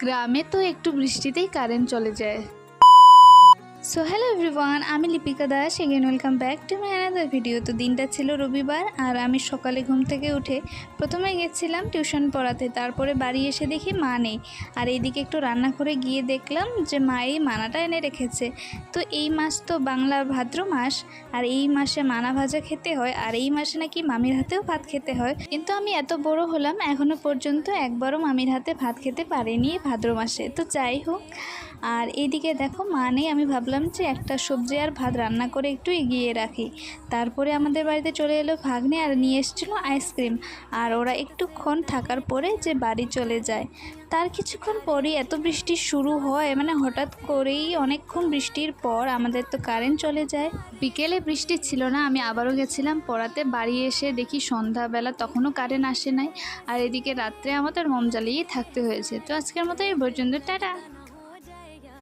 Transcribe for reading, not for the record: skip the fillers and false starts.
গ্রামে তো একটু বৃষ্টিতেই কারেন্ট চলে যায়। সো হ্যালো এভরিওয়ান, আমি Lipika Das. Again welcome back to my another video. তো দিনটা ছিল রবিবার, আর আমি সকালে ঘুম থেকে উঠে প্রথমে গেছিলাম টিউশন পড়াতে। তারপরে বাড়ি এসে দেখি মা নেই, আর এইদিকে একটু রান্না করে গিয়ে দেখলাম যে মা এই মানাটা এনে রেখেছে। তো এই মাস তো বাংলার ভাদ্র মাস, আর এই মাসে মানা ভাজা খেতে হয়, আর এই মাসে নাকি মামির হাতেও ভাত খেতে হয়। কিন্তু আমি এত বড় হলাম, এখনও পর্যন্ত একবারও মামির হাতে ভাত খেতে পারিনি ভাদ্র মাসে। তো যাই হোক, আর এইদিকে দেখো মা নেই, আমি ভাবলাম যে একটা সবজি আর ভাত রান্না করে একটু এগিয়ে রাখি। তারপরে আমাদের বাড়িতে চলে এলো ভাগ্নে, আর নিয়ে এসেছিলো আইসক্রিম। আর ওরা একটুক্ষণ থাকার পরে যে বাড়ি চলে যায়। তার কিছুক্ষণ পরই এত বৃষ্টি শুরু হয়, মানে হঠাৎ করেই অনেকক্ষণ বৃষ্টির পর আমাদের তো কারেন্ট চলে যায়। বিকেলে বৃষ্টি ছিল না, আমি আবারও গেছিলাম পড়াতে। বাড়ি এসে দেখি সন্ধ্যাবেলা, তখনও কারেন্ট আসে নাই। আর এদিকে রাত্রে আমাদের মোম জ্বালিয়েই থাকতে হয়েছে। তো আজকের মতো এই পর্যন্ত, টাটা।